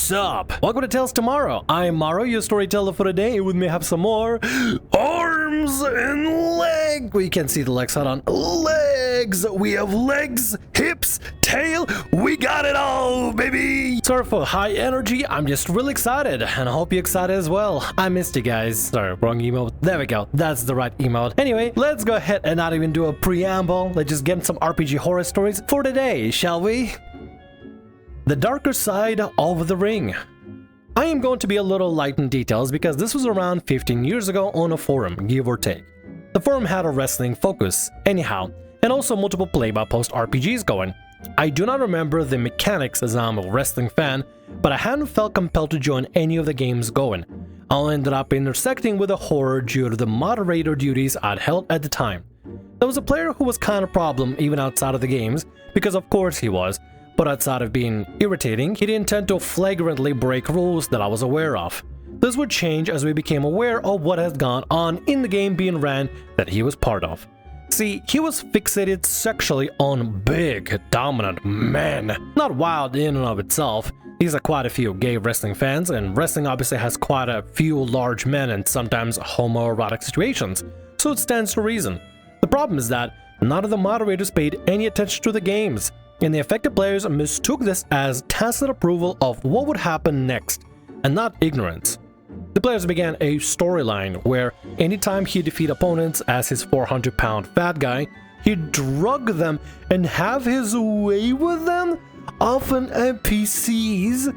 What's up? Welcome to Tales Tomorrow. I'm Morrow, your storyteller for today, and with me I have some more arms and legs. We can't see the legs, hold on. Legs! We have legs, hips, tail, we got it all, baby! Sorry for high energy, I'm just really excited, and I hope you're excited as well. I missed you guys. Sorry, wrong email. There we go, that's the right email. Anyway, let's go ahead and not even do a preamble. Let's just get some RPG horror stories for today, shall we? The darker side of the ring. I am going to be a little light in details because this was around 15 years ago on a forum, give or take. The forum had a wrestling focus, anyhow, and also multiple play-by-post RPGs going. I do not remember the mechanics as I'm a wrestling fan, but I hadn't felt compelled to join any of the games going. I ended up intersecting with a horror due to the moderator duties I'd held at the time. There was a player who was kind of a problem even outside of the games, because of course he was, but outside of being irritating, he didn't tend to flagrantly break rules that I was aware of. This would change as we became aware of what had gone on in the game being ran that he was part of. See, he was fixated sexually on big, dominant men. Not wild in and of itself. These are quite a few gay wrestling fans, and wrestling obviously has quite a few large men and sometimes homoerotic situations, so it stands to reason. The problem is that none of the moderators paid any attention to the games, and the affected players mistook this as tacit approval of what would happen next, and not ignorance. The players began a storyline where anytime he defeat opponents as his 400-pound fat guy, he'd drug them and have his way with them, often NPCs.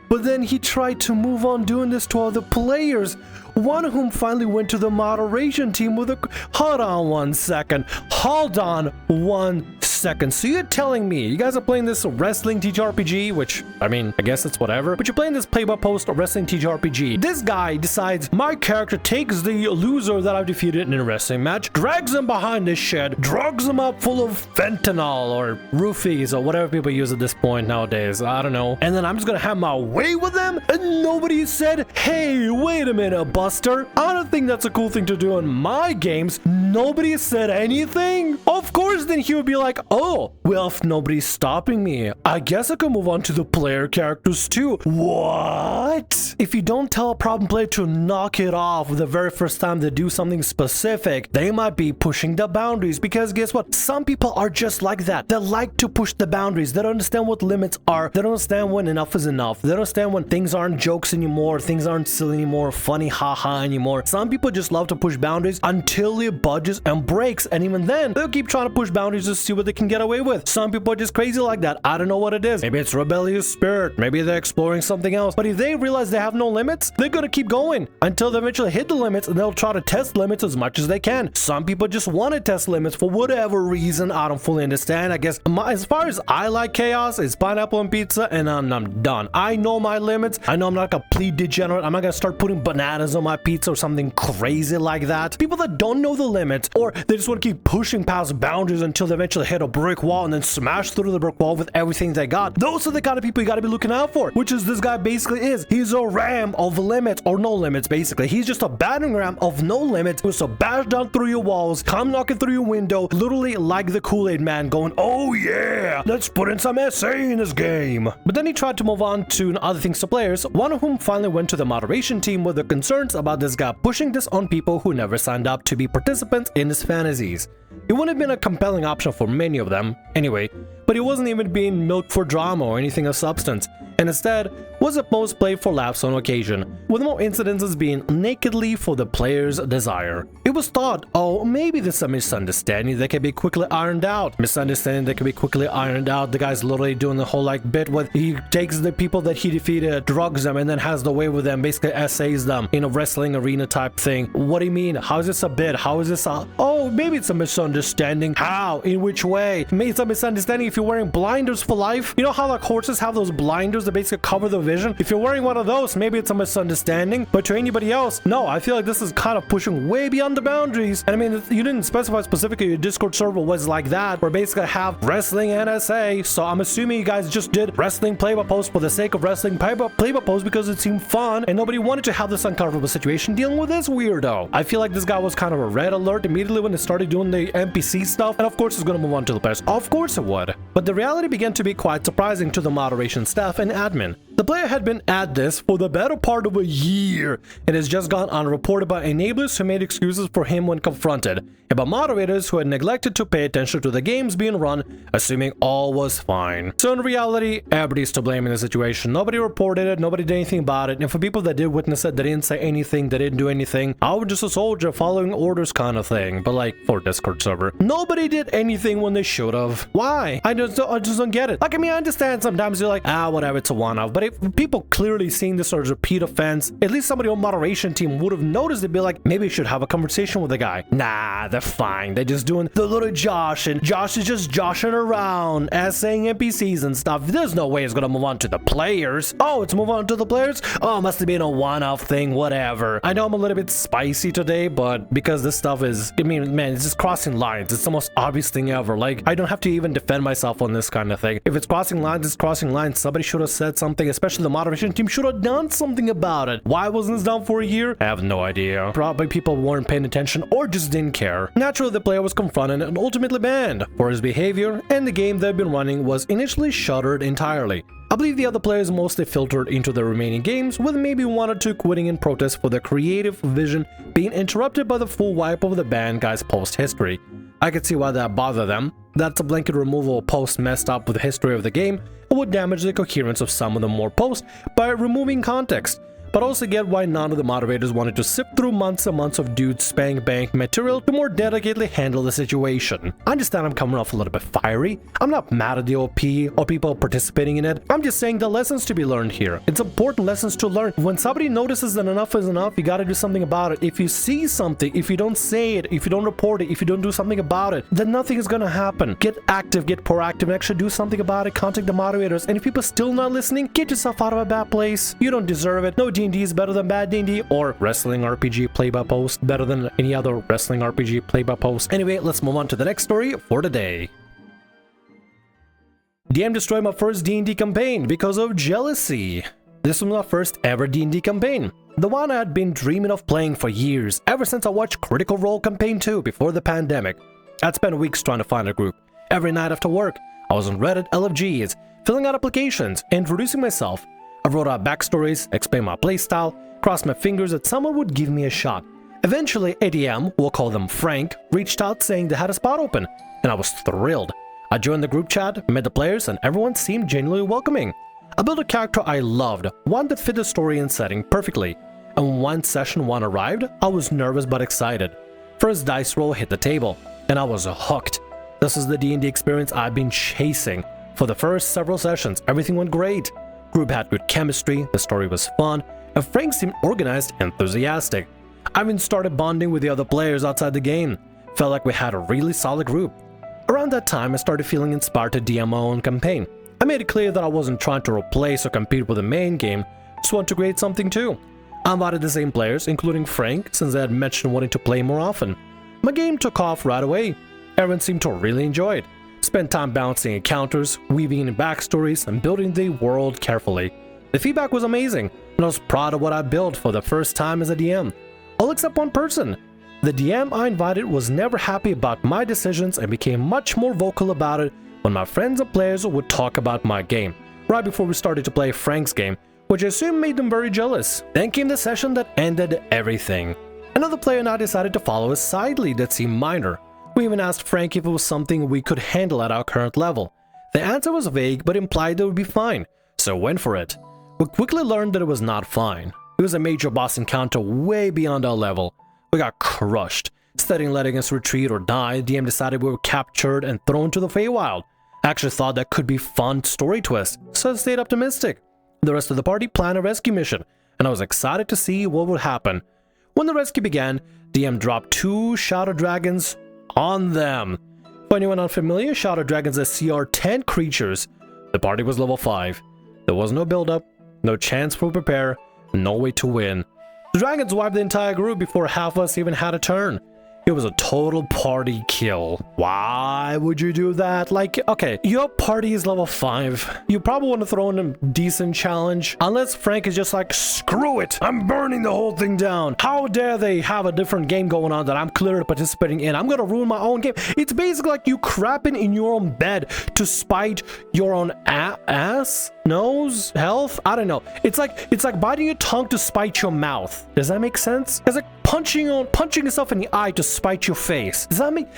But then he tried to move on doing this to other players, one of whom finally went to the moderation team with a... Hold on 1 second. Hold on 1 second. So you're telling me you guys are playing this wrestling TTRPG, which, I mean, I guess it's whatever, but you're playing this play-by-post wrestling TTRPG. This guy decides my character takes the loser that I've defeated in a wrestling match, drags him behind this shed, drugs him up full of fentanyl or roofies or whatever people use at this point nowadays. I don't know. And then I'm just gonna have my way with them, and nobody said, hey, wait a minute, Buster. I don't think that's a cool thing to do in my games. Nobody said anything? Of course, then he would be like, oh, well, if nobody's stopping me, I guess I can move on to the player characters too. What? If you don't tell a problem player to knock it off the very first time they do something specific, they might be pushing the boundaries, because guess what? Some people are just like that. They like to push the boundaries. They don't understand what limits are. They don't understand when enough is enough. They don't understand when things aren't jokes anymore, things aren't silly anymore, funny haha anymore. Some people just love to push boundaries until it budges and breaks, and even then, they'll keep trying to push boundaries to see what they can get away with. Some people are just crazy like that. I don't know what it is. Maybe it's rebellious spirit. Maybe they're exploring something else. But if they realize they have no limits, they're gonna keep going until they eventually hit the limits, and they'll try to test limits as much as they can. Some people just want to test limits for whatever reason. I don't fully understand. I guess as far as I like chaos, it's pineapple and pizza, and I'm done. I know my limits. I know I'm not a complete degenerate. I'm not gonna start putting bananas on my pizza or something crazy like that. People that don't know the limits, or they just want to keep pushing past boundaries until they eventually hit a brick wall and then smash through the brick wall with everything they got. Those are the kind of people you got to be looking out for, which is this guy basically is. He's a ram of limits, or no limits, basically. He's just a battering ram of no limits who's to bash down through your walls, come knocking through your window, literally like the Kool-Aid man going, oh yeah, let's put in some SA in this game. But then he tried to move on to other things to players, one of whom finally went to the moderation team with the concerns about this guy pushing this on people who never signed up to be participants in his fantasies. It wouldn't have been a compelling option for many of them, anyway, but it wasn't even being milked for drama or anything of substance, and instead was a post played for laughs on occasion, with more incidences being nakedly for the player's desire. It was thought, oh, maybe there's a misunderstanding that can be quickly ironed out. Misunderstanding that can be quickly ironed out. The guy's literally doing the whole like bit with he takes the people that he defeated, drugs them, and then has the way with them, basically essays them in a wrestling arena type thing. What do you mean? How is this a bit? How is this a... Oh, maybe it's a misunderstanding. How? In which way? Maybe it's a misunderstanding if you're wearing blinders for life. You know how like horses have those blinders that basically cover the vision? If you're wearing one of those, maybe it's a misunderstanding, but to anybody else, no, I feel like this is kind of pushing way beyond the boundaries. And I mean, you didn't specify specifically your Discord server was like that, where basically have wrestling NSA, so I'm assuming you guys just did wrestling play-by-post for the sake of wrestling play-by-post because it seemed fun, and nobody wanted to have this uncomfortable situation dealing with this weirdo. I feel like this guy was kind of a red alert immediately when they started doing the NPC stuff, and of course it's going to move on to the players. Of course it would. But the reality began to be quite surprising to the moderation staff and admin. The player had been at this for the better part of a year and has just gone unreported by enablers who made excuses for him when confronted, and by moderators who had neglected to pay attention to the games being run, assuming all was fine. So in reality, everybody's to blame in the situation. Nobody reported it, nobody did anything about it, and for people that did witness it, they didn't say anything, they didn't do anything. I was just a soldier following orders kind of thing, but like for Discord server. Nobody did anything when they should have. Why? I just don't get it. Like, I mean, I understand sometimes you're like, whatever, it's a one-off, but if people clearly seeing this as a repeat offense, at least somebody on moderation team would have noticed it, be like, maybe you should have a conversation with the guy. Nah, they're fine. They're just doing the little Josh, and Josh is just joshing around, saying NPCs and stuff. There's no way it's gonna move on to the players. Oh, it's move on to the players? Oh, must have been a one-off thing, whatever. I know I'm a little bit spicy today, but because this stuff is, I mean, man, it's just crossing lines. It's the most obvious thing ever. Like, I don't have to even defend myself on this kind of thing. If it's crossing lines, it's crossing lines. Somebody should have said something, especially the moderation team should have done something about it. Why wasn't this done for a year? I have no idea. Probably people weren't paying attention or just didn't care. Naturally, the player was confronted and ultimately banned for his behavior, and the game they've been running was initially shuttered entirely. I believe the other players mostly filtered into the remaining games, with maybe one or two quitting in protest for their creative vision being interrupted by the full wipe of the banned guy's post history. I could see why that bothered them. That's a blanket removal of posts messed up with the history of the game and would damage the coherence of some of the more posts by removing context. But also get why none of the moderators wanted to sift through months and months of dudes spank bank material to more delicately handle the situation. I understand I'm coming off a little bit fiery. I'm not mad at the OP or people participating in it. I'm just saying the lessons to be learned here. It's important lessons to learn. When somebody notices that enough is enough, you gotta do something about it. If you see something, if you don't say it, if you don't report it, if you don't do something about it, then nothing is gonna happen. Get active, get proactive, and actually do something about it. Contact the moderators. And if people still not listening, get yourself out of a bad place. You don't deserve it. No D&D is better than bad D&D, or wrestling RPG play-by-post better than any other wrestling RPG play-by-post. Anyway, let's move on to the next story for today. DM destroyed my first D&D campaign because of jealousy. This was my first ever D&D campaign, the one I had been dreaming of playing for years, ever since I watched Critical Role Campaign 2 before the pandemic. I'd spent weeks trying to find a group. Every night after work, I was on Reddit, LFGs, filling out applications, introducing myself. I wrote out backstories, explained my playstyle, crossed my fingers that someone would give me a shot. Eventually, a DM, we'll call them Frank, reached out saying they had a spot open, and I was thrilled. I joined the group chat, met the players, and everyone seemed genuinely welcoming. I built a character I loved, one that fit the story and setting perfectly. And when session 1 arrived, I was nervous but excited. First dice roll hit the table, and I was hooked. This is the D&D experience I've been chasing. For the first several sessions, everything went great. Group had good chemistry, the story was fun, and Frank seemed organized and enthusiastic. I even started bonding with the other players outside the game. Felt like we had a really solid group. Around that time, I started feeling inspired to DM my own campaign. I made it clear that I wasn't trying to replace or compete with the main game, just wanted to create something too. I invited the same players, including Frank, since they had mentioned wanting to play more often. My game took off right away. Everyone seemed to really enjoy it. Spent time balancing encounters, weaving in backstories, and building the world carefully. The feedback was amazing, and I was proud of what I built for the first time as a DM. All except one person. The DM I invited was never happy about my decisions and became much more vocal about it when my friends and players would talk about my game, right before we started to play Frank's game, which I assume made them very jealous. Then came the session that ended everything. Another player and I decided to follow a side lead that seemed minor. We even asked Frank if it was something we could handle at our current level. The answer was vague but implied that it would be fine, so went for it. We quickly learned that it was not fine. It was a major boss encounter way beyond our level. We got crushed. Instead of letting us retreat or die, DM decided we were captured and thrown to the Feywild. I actually thought that could be fun story twist, so I stayed optimistic. The rest of the party planned a rescue mission, and I was excited to see what would happen. When the rescue began, DM dropped 2 Shadow Dragons on them. For anyone unfamiliar, Shadow Dragons are CR 10 creatures. The party was level 5. There was no build-up, no chance for prepare, no way to win. The dragons wiped the entire group before half of us even had a turn. It was a total party kill. Why would you do that? Like, okay, your party is level 5. You probably want to throw in a decent challenge. Unless Frank is just like, screw it, I'm burning the whole thing down. How dare they have a different game going on that I'm clearly participating in? I'm gonna ruin my own game. It's basically like you crapping in your own bed to spite your own ass, nose, health. I don't know. It's like biting your tongue to spite your mouth. Does that make sense? It's like punching yourself in the eye to spite your face. Does that make?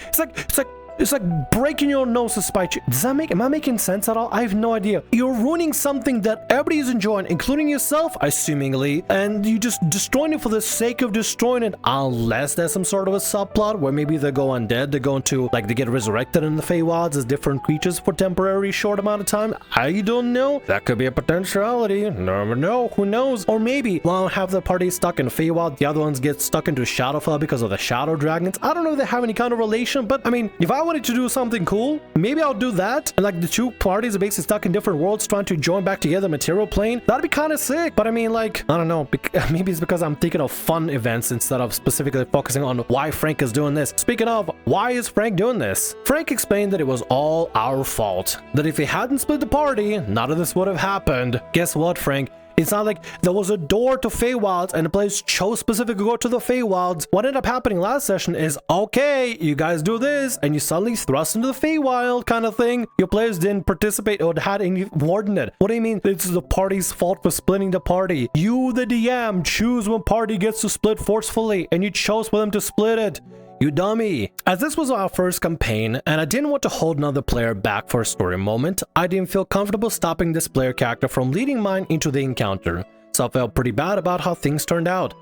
It's like breaking your nose to spite you. Does that make? Am I making sense at all? I have no idea. You're ruining something that everybody is enjoying, including yourself, assumingly, and you just destroying it for the sake of destroying it. Unless there's some sort of a subplot where maybe they go undead, they go into like they get resurrected in the Feywilds as different creatures for temporary short amount of time. I don't know. That could be a potentiality. Never know. Who knows? Or maybe while half the party is stuck in Feywild, the other ones get stuck into Shadowfell because of the Shadow Dragons. I don't know if they have any kind of relation, but I mean, if I wanted to do something cool, maybe I'll do that. And like the two parties are basically stuck in different worlds trying to join back together material plane. That'd be kind of sick. But I mean, like, I don't know. Maybe it's because I'm thinking of fun events instead of specifically focusing on why Frank is doing this. Speaking of, why is Frank doing this? Frank explained that it was all our fault. That if he hadn't split the party, none of this would have happened. Guess what, Frank? It's not like there was a door to Feywilds and the players chose specifically to go to the Feywilds. What ended up happening last session is, okay, you guys do this, and you suddenly thrust into the Feywild kind of thing. Your players didn't participate or had any word in it. What do you mean it's the party's fault for splitting the party? You, the DM, choose when party gets to split forcefully, and you chose for them to split it. You dummy. As this was our first campaign, and I didn't want to hold another player back for a story moment, I didn't feel comfortable stopping this player character from leading mine into the encounter, so I felt pretty bad about how things turned out.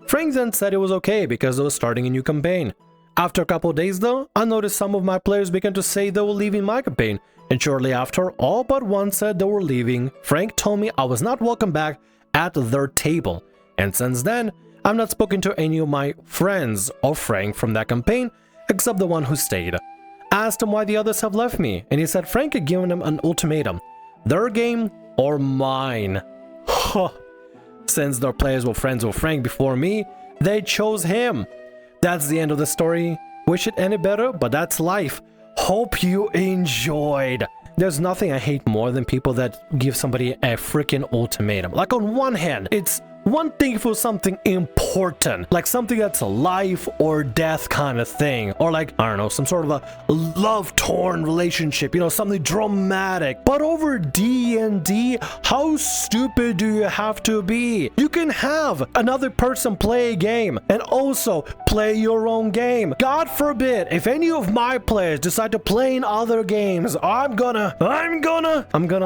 Frank then said it was okay because they were starting a new campaign. After a couple of days though, I noticed some of my players began to say they were leaving my campaign, and shortly after, all but one said they were leaving. Frank told me I was not welcome back at their table, and since then, I've not spoken to any of my friends or Frank from that campaign, except the one who stayed. I asked him why the others have left me, and he said Frank had given them an ultimatum. Their game or mine. Since their players were friends with Frank before me, they chose him. That's the end of the story. Wish it ended better, but that's life. Hope you enjoyed. There's nothing I hate more than people that give somebody a freaking ultimatum. Like on one hand, it's one thing for something important, like something that's a life or death kind of thing, or like, I don't know, some sort of a love-torn relationship, you know, something dramatic. But over D&D, how stupid do you have to be? You can have another person play a game and also play your own game. God forbid, if any of my players decide to play in other games, I'm gonna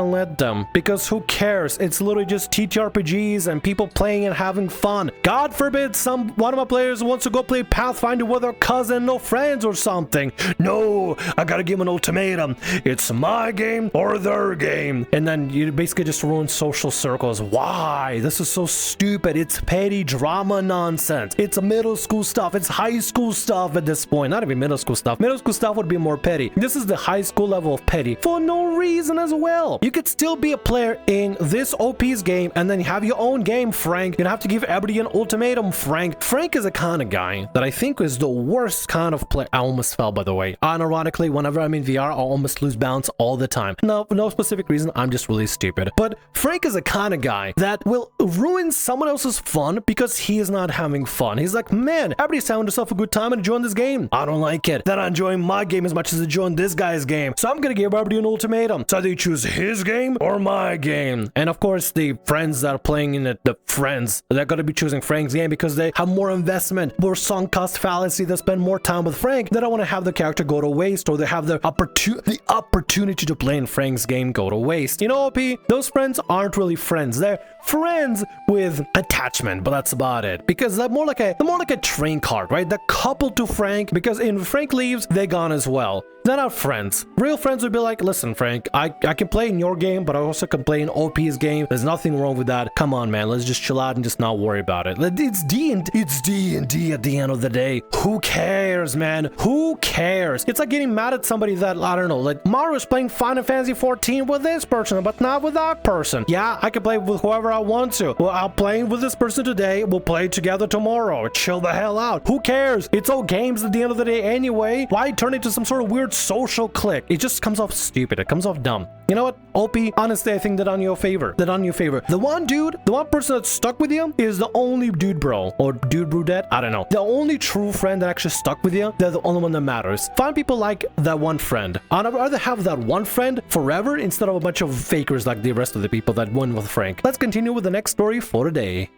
let them, because who cares? It's literally just TTRPGs and people playing and having fun. God forbid one of my players wants to go play Pathfinder with their cousin or friends or something. No, I gotta give him an ultimatum. It's my game or their game. And then you basically just ruin social circles. Why? This is so stupid. It's petty drama nonsense. It's middle school stuff. It's high school stuff at this point. Not even middle school stuff. Middle school stuff would be more petty. This is the high school level of petty for no reason as well. You could still be a player in this OP's game and then have your own game, Frank. You're gonna have to give everybody an ultimatum, Frank. Frank is a kind of guy that I think is the worst kind of player. I almost fell, by the way. Unironically, whenever I'm in VR, I almost lose balance all the time. No, for no specific reason, I'm just really stupid. But Frank is a kind of guy that will ruin someone else's fun because he is not having fun. He's like, man, everybody's having themselves a good time and enjoying this game. I don't like it. They're not enjoying my game as much as enjoying this guy's game. So I'm gonna give everybody an ultimatum. So either you choose his game or my game. And of course, the friends that are playing in it, the friends, they're going to be choosing Frank's game because they have more investment, more sunk cost fallacy. They spend more time with Frank. They don't want to have the character go to waste, or they have the opportunity to play in Frank's game go to waste. You know, OP, those friends aren't really friends. They're friends with attachment, but that's about it. Because they're more like a train card, right? They're coupled to Frank, because if Frank leaves, they're gone as well. They're not friends. Real friends would be like, listen, Frank, I can play in your game, but I also can play in OP's game. There's nothing wrong with that. Come on, man. Let's just chill out and just not worry about it. It's D&D at the end of the day. Who cares, man? Who cares? It's like getting mad at somebody that, I don't know, like Morrow's playing Final Fantasy 14 with this person, but not with that person. Yeah, I can play with whoever I want to. Well, I'm playing with this person today. We'll play together tomorrow. Chill the hell out. Who cares? It's all games at the end of the day anyway. Why turn it to some sort of weird social clique? It just comes off stupid. It comes off dumb. You know what? OP, honestly, I think that on your favor. The one dude, the one person that's stuck with you is the only dude bro or dude brudette. I don't know. The only true friend that actually stuck with you, they're the only one that matters. Find people like that one friend. I'd rather have that one friend forever instead of a bunch of fakers like the rest of the people that went with Frank. Let's continue with the next story for today.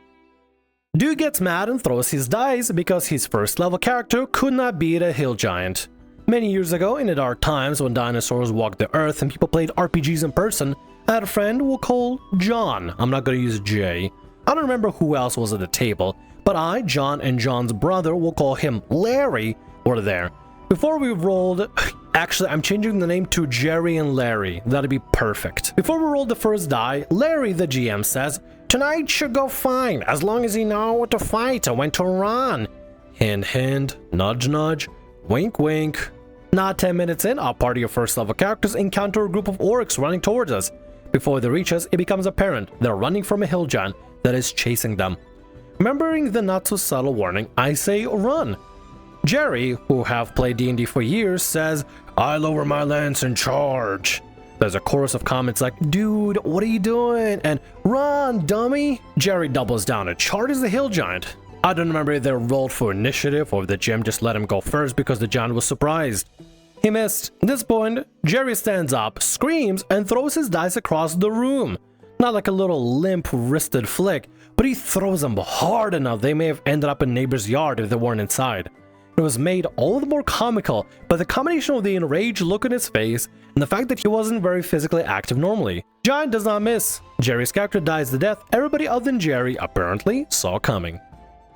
Dude gets mad and throws his dice because his first level character could not beat a hill giant. Many years ago, in the dark times when dinosaurs walked the earth and people played RPGs in person, I had a friend we'll call John. I'm not going to use J. I don't remember who else was at the table, but I, John, and John's brother, we'll call him Larry, were there. Before we rolled... Actually, I'm changing the name to Jerry and Larry. That'd be perfect. Before we rolled the first die, Larry, the GM, says, "Tonight should go fine, as long as you know what to fight and when to run." Hint, hint, nudge, nudge, wink, wink. Not 10 minutes in, our party of first level characters encounter a group of orcs running towards us. Before they reach us, it becomes apparent they're running from a hill giant that is chasing them. Remembering the not so subtle warning, I say run. Jerry, who have played D&D for years, says, "I lower my lance and charge." There's a chorus of comments like, "Dude, what are you doing?" and "Run, dummy." Jerry doubles down and charges the hill giant. I don't remember if they rolled for initiative or if the GM just let him go first because the giant was surprised. He missed. At this point, Jerry stands up, screams, and throws his dice across the room. Not like a little limp-wristed flick, but he throws them hard enough they may have ended up in neighbor's yard if they weren't inside. It was made all the more comical by the combination of the enraged look on his face and the fact that he wasn't very physically active normally. Giant does not miss. Jerry's character dies to death everybody other than Jerry apparently saw coming.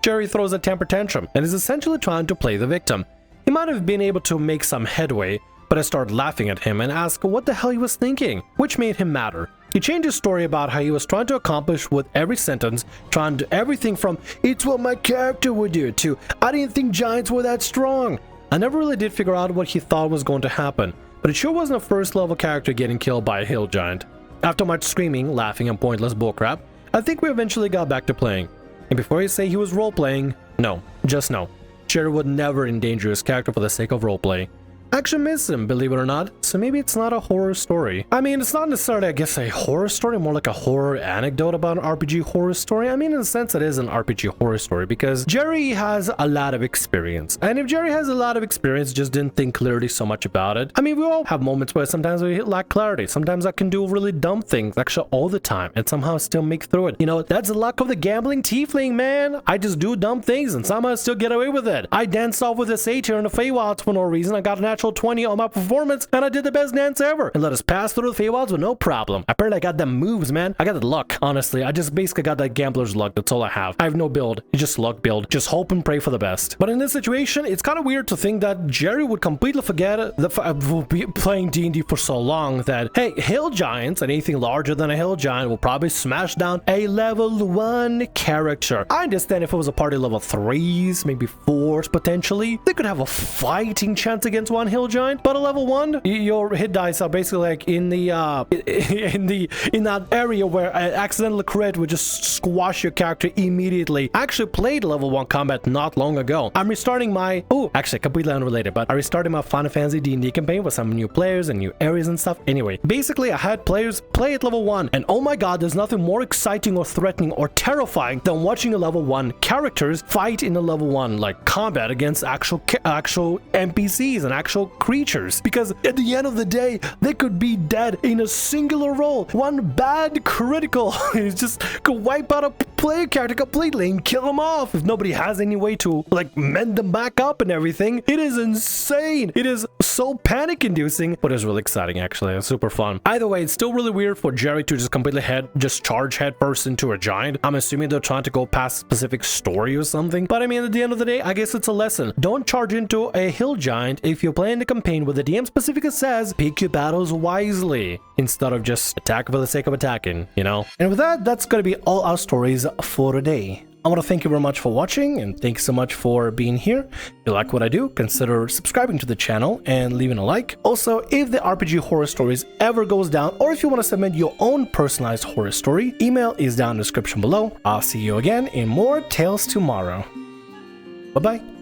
Jerry throws a temper tantrum and is essentially trying to play the victim. He might have been able to make some headway, but I started laughing at him and asked what the hell he was thinking, which made him madder. He changed his story about how he was trying to accomplish with every sentence, trying to do everything from "it's what my character would do" to "I didn't think giants were that strong." I never really did figure out what he thought was going to happen, but it sure wasn't a first level character getting killed by a hill giant. After much screaming, laughing, and pointless bullcrap, I think we eventually got back to playing. And before you say he was role-playing, no, just no. Jerry would never endanger his character for the sake of roleplay. I actually miss him, believe it or not, so maybe it's not a horror story. I mean, it's not necessarily, I guess, a horror story, more like a horror anecdote about an RPG horror story. I mean, in a sense, it is an RPG horror story because Jerry has a lot of experience. And if Jerry has a lot of experience, just didn't think clearly so much about it. I mean, we all have moments where sometimes we lack clarity. Sometimes I can do really dumb things, actually all the time, and somehow still make through it. You know, that's the luck of the gambling tiefling, man. I just do dumb things and somehow still get away with it. I danced off with a satyr in the Feywilds for no reason. I got a natural 20 on my performance and I did the best dance ever and let us pass through the Feywilds with no problem. Apparently I got them moves, man. I got the luck, honestly. I just basically got that gambler's luck. That's all I have. I have no build. It's just luck build. Just hope and pray for the best. But in this situation, it's kind of weird to think that Jerry would completely forget playing D&D for so long that, hey, hill giants and anything larger than a hill giant will probably smash down a level 1 character. I understand if it was a party level 3s, maybe 4s potentially, they could have a fighting chance against one hill giant. But a level 1, your hit dice are basically like in that area where an accidental crit would just squash your character immediately. I actually played level 1 combat not long ago. I'm restarting my actually completely unrelated, but I restarted my Final Fantasy D&D campaign with some new players and new areas and stuff. Anyway, basically I had players play at level 1, and oh my god, there's nothing more exciting or threatening or terrifying than watching a level 1 characters fight in a level 1 like combat against actual NPCs and actual creatures, because at the end of the day they could be dead in a singular roll. One bad critical is just could wipe out a play a character completely and kill them off if nobody has any way to like mend them back up and everything. It is insane. It is so panic inducing, but it's really exciting actually. It's super fun. Either way, it's still really weird for Jerry to just completely charge head first into a giant. I'm assuming they're trying to go past a specific story or something, but I mean, at the end of the day, I guess it's a lesson. Don't charge into a hill giant if you're playing the campaign where the DM specifically says pick your battles wisely instead of just attack for the sake of attacking, you know? And with that, that's gonna be all our stories for today. I want to thank you very much for watching, and thanks so much for being here. If you like what I do, consider subscribing to the channel and leaving a like. Also, if the RPG Horror Stories ever goes down, or if you want to submit your own personalized horror story, email is down in the description below. I'll see you again in more Tales Tomorrow. Bye-bye.